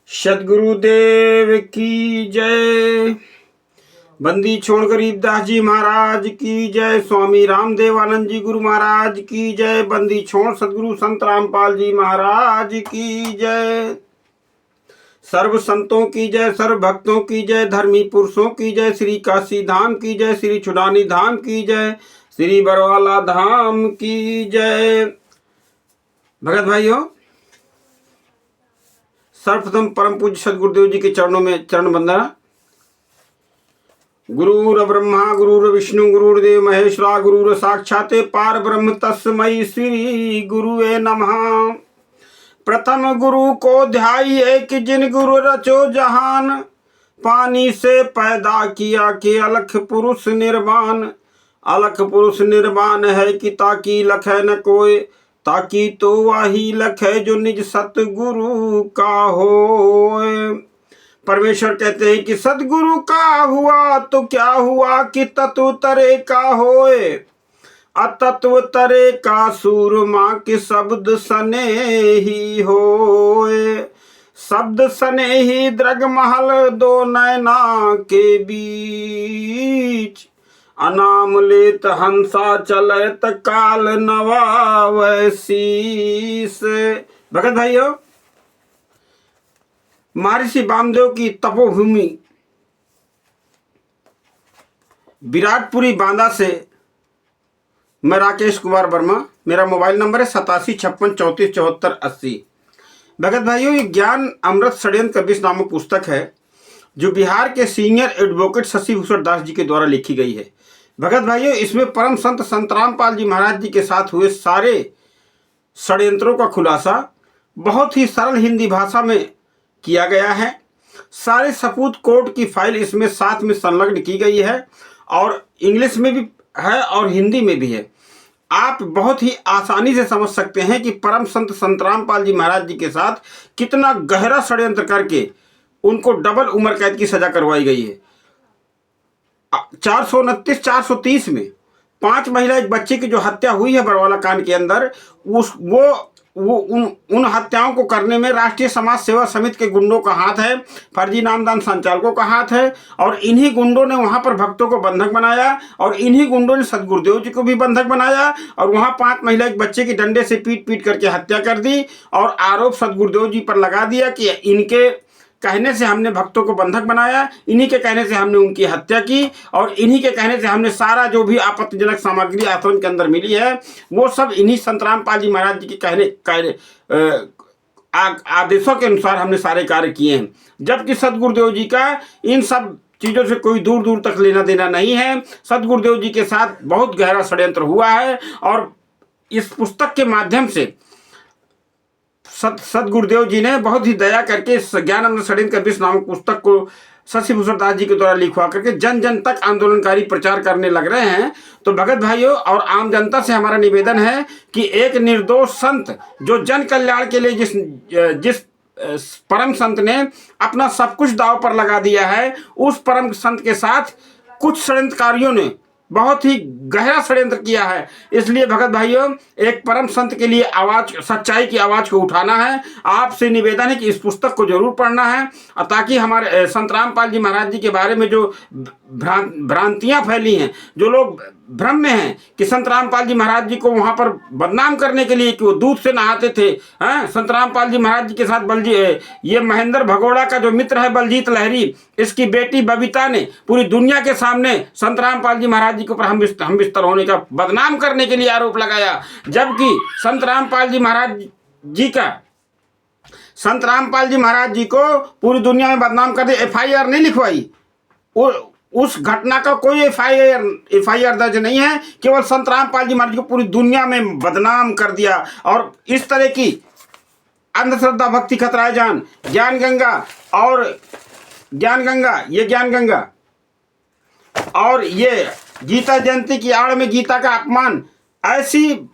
सदगुरुदेव की जय। बंदी छोड़ गरीबदास जी महाराज की जय। स्वामी रामदेवानंद जी गुरु महाराज की जय। बंदी छोड़ सदगुरु संत रामपाल जी महाराज की जय। सर्व संतों की जय, सर्व भक्तों की जय, धर्मी पुरुषों की जय, श्री काशी धाम की जय, श्री छुडानी धाम की जय, श्री बरवाला धाम की जय। भगत भाइयों, सर्वप्रथम परम पूज्य सदगुरुदेव जी के चरणों में चरण वंदना। गुरुर ब्रह्मा गुरुर विष्णु गुरुर्देव महेश्वरा गुरुर साक्षात् पार ब्रह्म तस्मै श्री गुरुवे नमः। प्रथम गुरु को ध्याइए कि जिन गुरु रचो जहान, पानी से पैदा किया कि अलख पुरुष निर्वाण। अलख पुरुष निर्वाण है कि ताकि लखै न कोय, ताकि तो वही लखै जो निज सतगुरु का होय। परमेश्वर कहते हैं कि सतगुरु का हुआ तो क्या हुआ कि तत्व तरे का होए। अतत्व तरे का सूरमा के शब्द सने ही होए। शब्द सने ही द्रग महल दो नैना के बीच। अनाम लेत हंसा चलत काल नवावै शीस। भगत भाइयों, महर्षि वामदेव की तपोभूमि विराटपुरी बांदा से मैं राकेश कुमार वर्मा, मेरा मोबाइल नंबर है 8756347480। भगत भाइयों, ये ज्ञान अमृत षड्यंत्र कबीर नामक पुस्तक है जो बिहार के सीनियर एडवोकेट शशि भूषण दास जी के द्वारा लिखी गई है। भगत भाइयों, इसमें परम संत संत रामपाल जी महाराज जी के साथ हुए सारे षड्यंत्रों का खुलासा बहुत ही सरल हिंदी भाषा में किया गया है। सारे सपूत कोर्ट की फाइल इसमें साथ में संलग्न की गई है और इंग्लिश में भी है और हिंदी में भी है। आप बहुत ही आसानी से समझ सकते हैं कि परम संत संत रामपाल जी महाराज जी के साथ कितना गहरा षड्यंत्र करके उनको डबल उम्र कैद की सजा करवाई गई है। 429 430 में 5 महिला एक बच्चे की जो हत्या हुई है बरवाला कांड के अंदर, उन हत्याओं को करने में राष्ट्रीय समाज सेवा समिति के गुंडों का हाथ है, फर्जी नामदान संचालकों का हाथ है और इन्हीं गुंडों ने वहां पर भक्तों को बंधक बनाया और इन्हीं गुंडों ने सदगुरुदेव जी को भी बंधक बनाया और वहां 5 महिला एक बच्चे की डंडे से पीट पीट करके हत्या कर दी और आरोप सदगुरुदेव जी पर लगा दिया कि इनके कहने से हमने भक्तों को बंधक बनाया, इन्हीं के कहने से हमने उनकी हत्या की और इन्हीं के कहने से हमने सारा जो भी आपत्तिजनक सामग्री आश्रम के अंदर मिली है वो सब इन्हीं संत रामपाल जी महाराज जी के आदेशों के अनुसार हमने सारे कार्य किए हैं। जबकि सदगुरुदेव जी का इन सब चीज़ों से कोई दूर दूर तक लेना देना नहीं है। सदगुरुदेव जी के साथ बहुत गहरा षड्यंत्र हुआ है और इस पुस्तक के माध्यम से सदगुरुदेव जी ने बहुत ही दया करके ज्ञान अमृत षड्यंत्र कबीर नामक पुस्तक को शशि भूषण दास जी के द्वारा लिखवा करके जन जन तक आंदोलनकारी प्रचार करने लग रहे हैं। तो भगत भाइयों और आम जनता से हमारा निवेदन है कि एक निर्दोष संत जो जन कल्याण के लिए जिस परम संत ने अपना सब कुछ दांव पर लगा दिया है, उस परम संत के साथ कुछ षड्यंत्रकारियों ने बहुत ही गहरा षड्यंत्र किया है। इसलिए भगत भाइयों, एक परम संत के लिए आवाज, सच्चाई की आवाज को उठाना है। आपसे निवेदन है कि इस पुस्तक को जरूर पढ़ना है ताकि हमारे संत रामपाल जी महाराज जी के बारे में जो भ्रांतियां फैली हैं, जो लोग भ्रम में हैं कि संत रामपाल जी महाराज जी को वहां पर बदनाम करने के लिए कि वो दूध से नहाते थे। संत रामपाल जी महाराज जी के साथ ये महेंद्र भगोड़ा का जो मित्र है बलजीत लहरी, इसकी बेटी बबीता ने पूरी दुनिया के सामने संत रामपाल जी महाराज जी के ऊपर हम बिस्तर होने का बदनाम करने के लिए आरोप लगाया। जबकि संत रामपाल जी महाराज जी को पूरी दुनिया में बदनाम कर दिया, FIR नहीं लिखवाई, उस घटना का कोई FIR दर्ज नहीं है। केवल संत रामपाल जी महाराज जी को पूरी दुनिया में बदनाम कर दिया और इस तरह की अंधश्रद्धा भक्ति खतराए जान, ज्ञान गंगा और ये गीता जयंती की आड़ में गीता का अपमान, ऐसी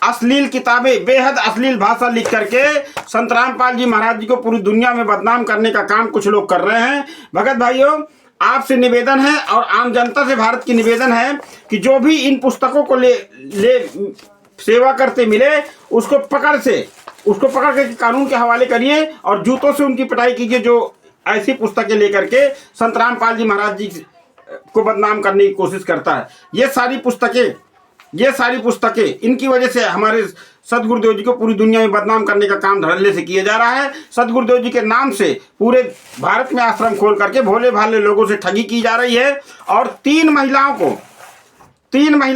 अश्लील किताबें, बेहद अश्लील भाषा लिख करके संत रामपाल जी महाराज जी को पूरी दुनिया में बदनाम करने का काम कुछ लोग कर रहे हैं। भगत भाइयों, आपसे निवेदन है और आम जनता से भारत की निवेदन है कि जो भी इन पुस्तकों को ले सेवा करते मिले उसको पकड़ से उसको पकड़ के कानून के हवाले करिए और जूतों से उनकी पिटाई कीजिए जो ऐसी पुस्तकें लेकर के संत रामपाल जी महाराज जी को बदनाम करने की कोशिश करता है। ये सारी पुस्तकें इनकी वजह से हमारे सदगुरुदेव जी को पूरी दुनिया में बदनाम करने का काम धड़ल्ले से किया जा रहा है। सदगुरुदेव जी के नाम से पूरे भारत में आश्रम खोल करके भोले भाले लोगों से ठगी की जा रही है। और 3 महिला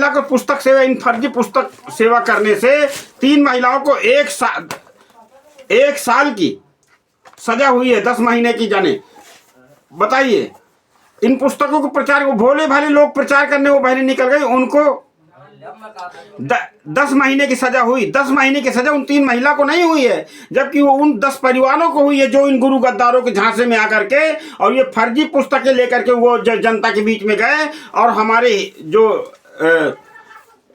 को पुस्तक सेवा, इन फर्जी पुस्तक सेवा करने से 3 महिलाओं को 1 साल की सजा हुई है, 10 महीने की। जाने बताइए, इन पुस्तकों को प्रचार, भोले भाले लोग प्रचार करने वो बहनें निकल गई, उनको 10 महीने की सजा हुई। 10 महीने की सजा उन 3 महिला को नहीं हुई है, जबकि वो उन 10 परिवारों को हुई है जो इन गुरु गद्दारों के झांसे में आकर के और ये फर्जी पुस्तकें लेकर के वो जनता के बीच में गए और हमारे जो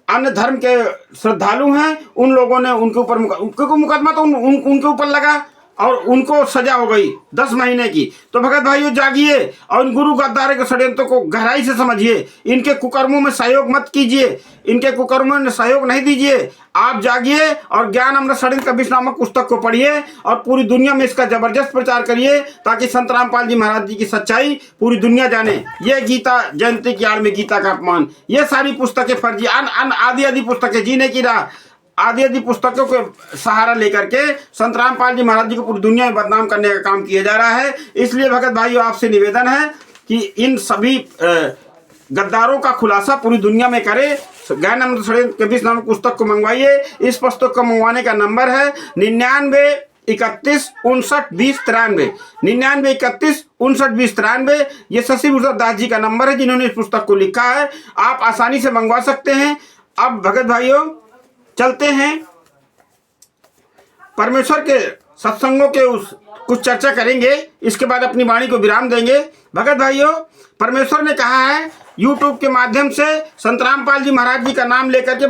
अन्य धर्म के श्रद्धालु हैं उन लोगों ने उनके ऊपर मुकदमा तो उनके ऊपर लगा और उनको सजा हो गई 10 महीने की। तो भगत भाइयों जागिए और इन गुरु गद्दारों के षड्यंत्रों को गहराई से समझिए। इनके कुकर्मों में सहयोग मत कीजिए, इनके कुकर्मों में सहयोग नहीं दीजिए। आप जागिए और ज्ञान अमृत षड्यंत्र कबीर नामक पुस्तक को पढ़िए और पूरी दुनिया में इसका जबरदस्त प्रचार करिए ताकि संत रामपाल जी महाराज जी की सच्चाई पूरी दुनिया जाने। ये गीता जयंती की आड़ में गीता का अपमान, ये सारी पुस्तकें फर्जी, आदि पुस्तकें, जीने की राह आदि पुस्तकों के सहारा लेकर के संत रामपाल जी महाराज जी को पूरी दुनिया में बदनाम करने का काम किया जा रहा है। इसलिए भगत भाइयों आपसे निवेदन है कि इन सभी गद्दारों का खुलासा पूरी दुनिया में करे। ज्ञान अमृत षड्यंत्र कबीर नामक पुस्तक को मंगवाइए। इस पुस्तक को मंगवाने का नंबर है 99 31 59 20 93, 99 31 59 20 93। ये शशि भूषण दास जी का नंबर है जिन्होंने इस पुस्तक को लिखा है। आप आसानी से मंगवा सकते हैं। अब भगत भाइयों चलते हैं, परमेश्वर के सत्संगों के कुछ चर्चा करेंगे, इसके बाद अपनी वाणी को विराम देंगे। भगत भाइयों, परमेश्वर ने कहा है यूट्यूब के माध्यम से संत रामपाल जी महाराज जी का नाम लेकर के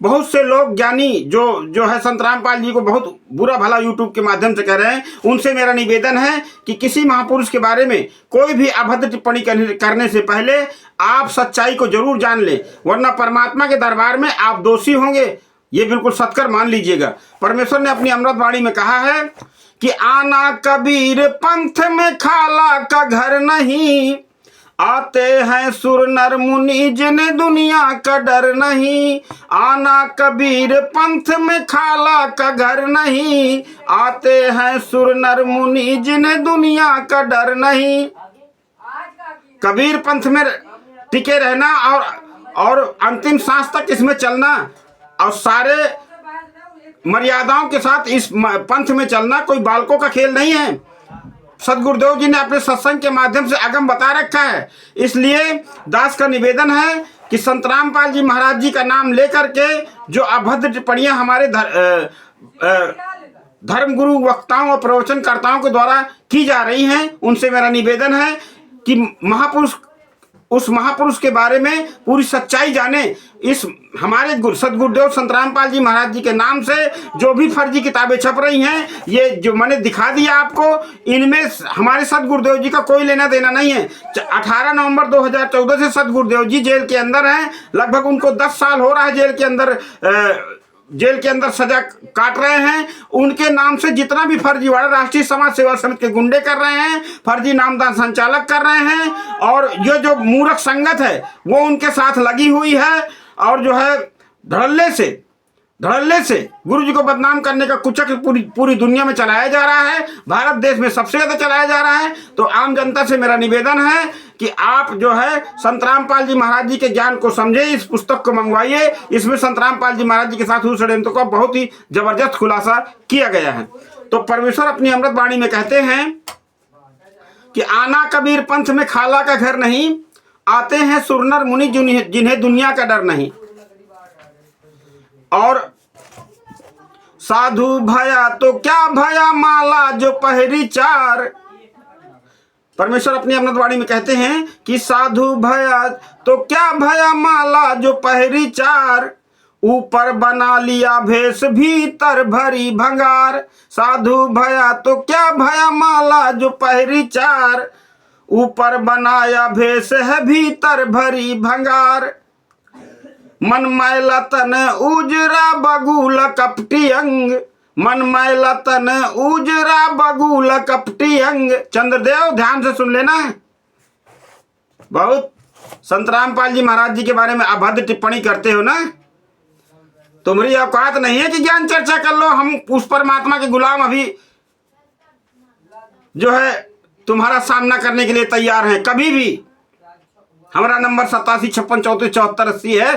बहुत से लोग ज्ञानी जो है संत रामपाल जी को बहुत बुरा भला यूट्यूब के माध्यम से कह रहे हैं। उनसे मेरा निवेदन है कि किसी महापुरुष के बारे में कोई भी अभद्र टिप्पणी करने से पहले आप सच्चाई को जरूर जान लें, वरना परमात्मा के दरबार में आप दोषी होंगे। ये बिल्कुल सत्कर मान लीजिएगा। परमेश्वर ने अपनी अमृत वाणी में कहा है कि आना कबीर पंथ में खाला का घर नहीं, आते हैं सुर नर मुनि जिन्हें दुनिया का डर नहीं। आना कबीर पंथ में खाला का घर नहीं, आते हैं सुर नर मुनि जिन्हें दुनिया का डर नहीं। कबीर पंथ में टिके रहना और अंतिम सांस तक इसमें चलना और सारे मर्यादाओं के साथ इस पंथ में चलना कोई बालकों का खेल नहीं है। सदगुरुदेव जी ने अपने सत्संग के माध्यम से अगम बता रखा है। इसलिए दास का निवेदन है कि संत रामपाल जी महाराज जी का नाम लेकर के जो अभद्र टिप्पणियां हमारे धर्म गुरु वक्ताओं और प्रवचनकर्ताओं के द्वारा की जा रही हैं, उनसे मेरा निवेदन है कि उस महापुरुष के बारे में पूरी सच्चाई जाने। इस हमारे सदगुरुदेव संत रामपाल जी महाराज जी के नाम से जो भी फर्जी किताबें छप रही हैं, ये जो मैंने दिखा दिया आपको, इनमें हमारे सदगुरुदेव जी का कोई लेना देना नहीं है। 18 नवंबर 2014 से सदगुरुदेव जी जेल के अंदर हैं। लगभग उनको 10 साल हो रहा है जेल के अंदर सजा काट रहे हैं। उनके नाम से जितना भी फर्जीवाड़ा राष्ट्रीय समाज सेवा समिति के गुंडे कर रहे हैं, फर्जी नामदान संचालक कर रहे हैं और ये जो मूर्ख संगत है वो उनके साथ लगी हुई है और जो है धड़ल्ले से गुरु जी को बदनाम करने का कुचक्र पूरी दुनिया में चलाया जा रहा है। भारत देश में सबसे ज्यादा चलाया जा रहा है। तो आम जनता से मेरा निवेदन है कि आप जो है संत रामपाल जी महाराज जी के ज्ञान को समझे, इस पुस्तक को मंगवाइए। इसमें संत रामपाल जी महाराज जी के साथ हुए षड्यंत्रों का बहुत ही जबरदस्त खुलासा किया गया है। तो परमेश्वर अपनी अमृत वाणी में कहते हैं कि आना कबीर पंथ में खाला का घर नहीं, आते हैं सुरनर मुनि जिन्हें दुनिया का डर नहीं। और साधु भया तो क्या भया माला जो पहरी चार। परमेश्वर अपनी अमृत वाणी में कहते हैं कि साधु भया तो क्या भया माला जो पहरी चार, ऊपर बना लिया भेष भीतर भरी भंगार। साधु भया तो क्या भया माला जो पहरी चार, ऊपर बनाया भेष है भीतर भरी भंगार। मन मैला तन उजरा बगुल कपटी अंग, मन मैला तन उजरा बगुल कपटी अंग। चंद्रदेव ध्यान से सुन लेना, बहुत संत रामपाल जी महाराज जी के बारे में अभद्र टिप्पणी करते हो ना, तुम्हारी औकात नहीं है कि ज्ञान चर्चा कर लो। हम उस परमात्मा के गुलाम अभी जो है तुम्हारा सामना करने के लिए तैयार हैं। कभी भी हमारा नंबर 8756347480 है।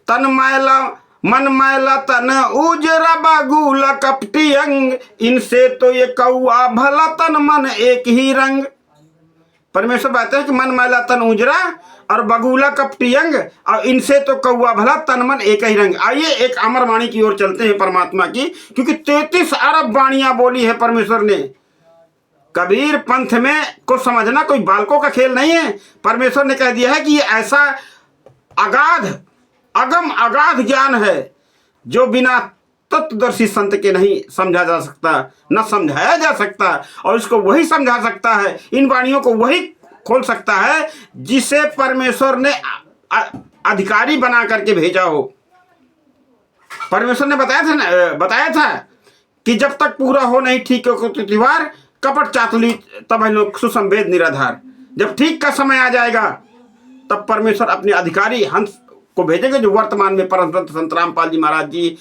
तन मैला मन मैला तन उजरा बगुल कपटी अंग, इनसे तो ये कौआ भला तन मन एक ही रंग। परमेश्वर कहते हैं कि मन मैला तन उजरा और बगुला कपटी अंग, और इनसे तो कौआ भला तन मन एक ही रंग। आइए एक अमर वाणी की ओर चलते हैं परमात्मा की, क्योंकि 33 अरब वाणियां बोली है परमेश्वर ने। कबीर पंथ में को समझना कोई बालकों का खेल नहीं है। परमेश्वर ने कह दिया है कि ये ऐसा अगाध अगम अगाध ज्ञान है जो बिना तत्वदर्शी संत के नहीं समझा जा सकता, न समझाया जा सकता, और इसको वही समझा सकता है, इन वाणियों को वही खोल सकता है जिसे परमेश्वर ने अधिकारी बना करके भेजा हो। परमेश्वर ने बताया था कि जब तक पूरा हो नहीं ठीक को त्योहार, कपट चातुली तब लोग सुसंवेद निराधार। जब ठीक का समय आ जाएगा तब परमेश्वर अपने अधिकारी हंस को भेजेंगे, जो वर्तमान में परम संत रामपाल जी महाराज जी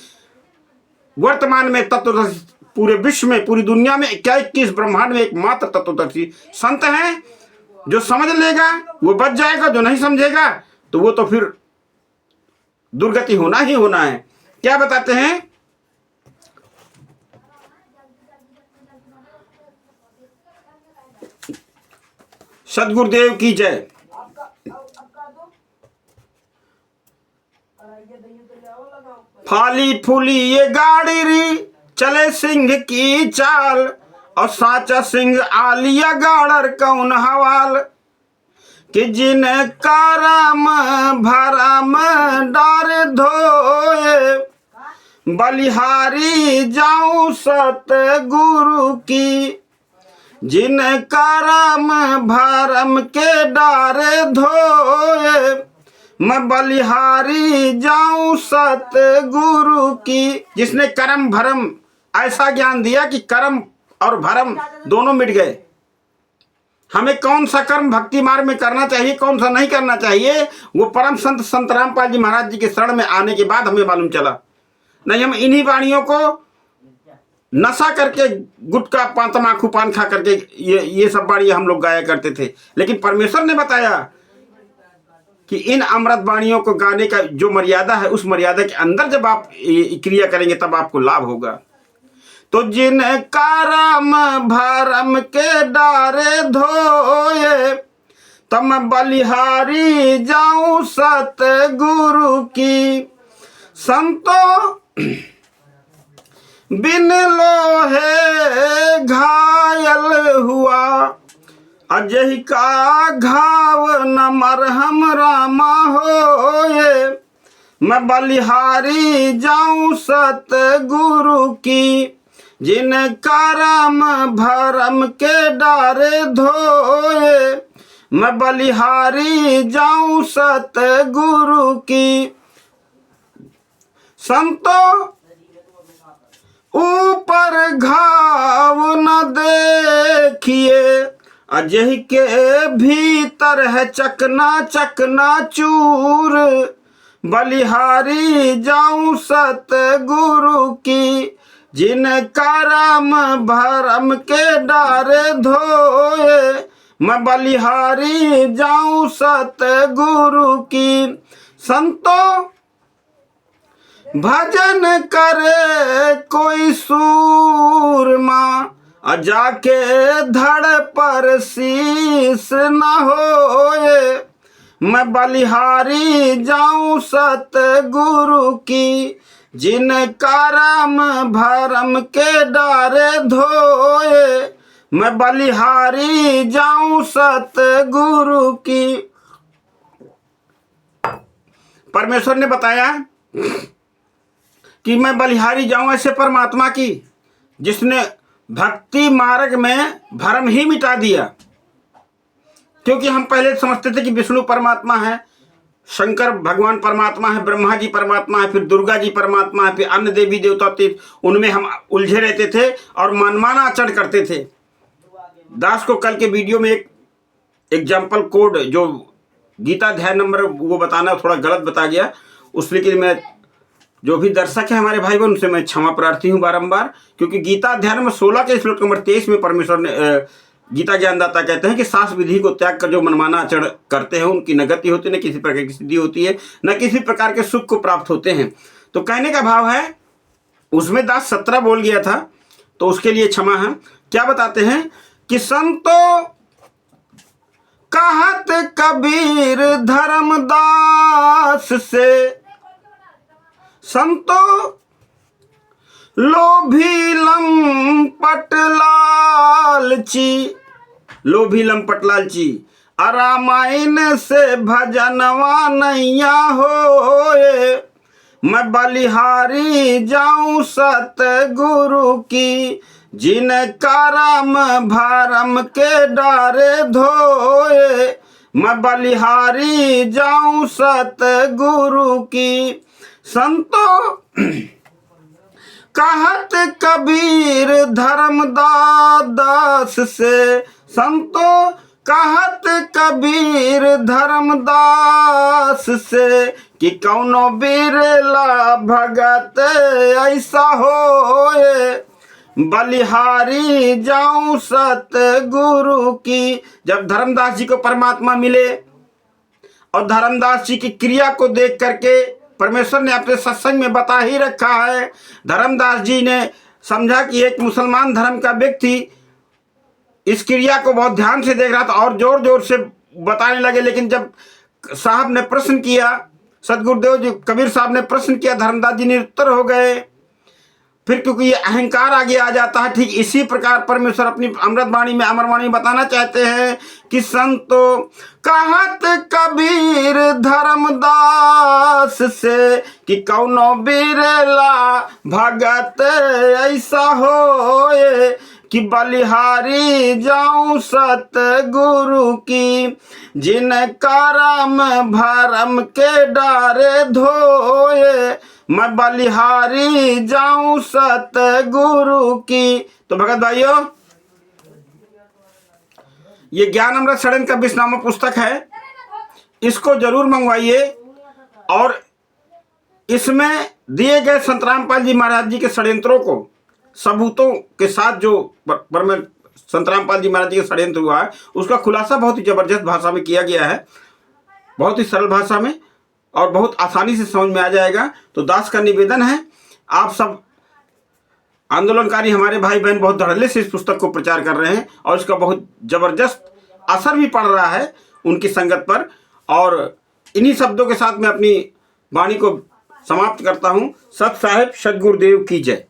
वर्तमान में तत्वदर्शी पूरे विश्व में, पूरी दुनिया में, क्या 21 ब्रह्मांड में एकमात्र तत्वदर्शी संत हैं। जो समझ लेगा वो बच जाएगा, जो नहीं समझेगा तो वो तो फिर दुर्गति होना ही होना है। क्या बताते हैं? सदगुरुदेव की जय। फाली फूली ये गाड़ी री चले सिंह की चाल, और साचा सिंह आलिया गाड़र कौन हवाल, कि जिन करम भरम डार धोए, बलिहारी जाऊं सतगुरु की, जिन करम भरम के डारे धोए, मैं बलिहारी जाऊं सतगुरु की। जिसने कर्म भरम ऐसा ज्ञान दिया कि कर्म और भरम दोनों मिट गए। हमें कौन सा कर्म भक्ति मार्ग में करना चाहिए, कौन सा नहीं करना चाहिए, वो परम संत रामपाल जी महाराज जी के शरण में आने के बाद हमें मालूम चला। नहीं, हम इन्हीं वाणियों को नशा करके, गुटखा पान तमाकू पान खा करके ये सब वाणियां हम लोग गाया करते थे। लेकिन परमेश्वर ने बताया कि इन अमृत वाणियों को गाने का जो मर्यादा है, उस मर्यादा के अंदर जब आप क्रिया करेंगे तब आपको लाभ होगा। तो जिन करम भरम के डारे धोए, तम बलिहारी जाऊं सतगुरु की, संतो बिन लोहे घायल हुआ, अजय का घाव न मरहम रामा होए, मैं बलिहारी जाऊं सतगुरु की, जिन करम भरम के डारे धोए, मैं बलिहारी जाऊं सतगुरु की। संतो ऊपर घाव न देखिए, अजय के भीतर है चकना चकना चूर, बलिहारी जाऊं सतगुरु की, जिन करम भरम के डारे धोए, मैं बलिहारी जाऊं सतगुरु की। संतो भजन करे कोई सूरमा, जाके धड़ पर शीस न होए, मैं बलिहारी जाऊं सतगुरु की, जिन करम भरम के डारे धोए, मैं बलिहारी जाऊं सतगुरु की। परमेश्वर ने बताया कि मैं बलिहारी जाऊं ऐसे परमात्मा की जिसने भक्ति मार्ग में भरम ही मिटा दिया। क्योंकि हम पहले समझते थे कि विष्णु परमात्मा है, शंकर भगवान परमात्मा है, ब्रह्मा जी परमात्मा है, फिर दुर्गा जी परमात्मा है, फिर अन्य देवी देवता थे, उनमें हम उलझे रहते थे और मनमाना आचरण करते थे। दास को कल के वीडियो में एक एग्जाम्पल कोड जो गीता अध्याय नंबर वो बताना थोड़ा गलत बता गया, उसके लिए मैं जो भी दर्शक है हमारे भाई बहन उनसे मैं क्षमा प्रार्थी हूँ बारंबार, क्योंकि गीता अध्याय नंबर 16 के श्लोक नंबर 23 में परमेश्वर ने गीता ज्ञानदाता कहते हैं कि शास्त्र विधि को त्याग कर जो मनमाना आचरण करते हैं उनकी न गति होती, न किसी प्रकार की सिद्धि होती है, न किसी प्रकार के सुख को प्राप्त होते हैं। तो कहने का भाव है, उसमें दास 17 बोल गया था तो उसके लिए क्षमा है। क्या बताते हैं कि संतो कहत कबीर धर्मदास से, संतो लोभी लंपट लालची, लोभी लंपट लालची, रामायण से भजनवा नैया होए, मैं बलिहारी जाऊं सतगुरु की, जिनका राम भरम के डारे धोए, मैं बलिहारी जाऊं सतगुरु की। संतो कहत कबीर धर्मदास से, संतो कहत कबीर धर्मदास से, कि कौनो बिरला भगत ऐसा होए, बलिहारी जाऊं सतगुरु की। जब धर्मदास जी को परमात्मा मिले और धर्मदास जी की क्रिया को देख करके परमेश्वर ने अपने सत्संग में बता ही रखा है, धर्मदास जी ने समझा कि एक मुसलमान धर्म का व्यक्ति इस क्रिया को बहुत ध्यान से देख रहा था और जोर जोर से बताने लगे। लेकिन जब साहब ने प्रश्न किया, सदगुरुदेव जी कबीर साहब ने प्रश्न किया, धर्मदास जी निरुत्तर हो गए। फिर क्योंकि ये अहंकार आगे आ जाता है, ठीक इसी प्रकार परमेश्वर अपनी अमृतवाणी में अमरवाणी बताना चाहते हैं कि संतो कहत कबीर धर्मदास से, कि कौनो बिरला भगत ऐसा होए, कि बलिहारी जाऊं सतगुरु की, जिनका राम भरम के डारे धोए, मैं बलिहारी जाऊं सतगुरु की। तो भगत भाइयों, ये ज्ञान अमृत षड्यंत्र का 20 नामक पुस्तक है, इसको जरूर मंगवाइए और इसमें दिए गए संत रामपाल जी महाराज जी के षड्यंत्रों को सबूतों के साथ जो संत रामपाल जी महाराज जी का षड्यंत्र हुआ है उसका खुलासा बहुत ही जबरदस्त भाषा में किया गया है, बहुत ही सरल भाषा में और बहुत आसानी से समझ में आ जाएगा। तो दास का निवेदन है, आप सब आंदोलनकारी हमारे भाई बहन बहुत धड़ल्ले से इस पुस्तक को प्रचार कर रहे हैं और इसका बहुत जबरदस्त असर भी पड़ रहा है उनकी संगत पर। और इन्हीं शब्दों के साथ मैं अपनी वाणी को समाप्त करता हूँ। सत साहिब सदगुरुदेव की जय।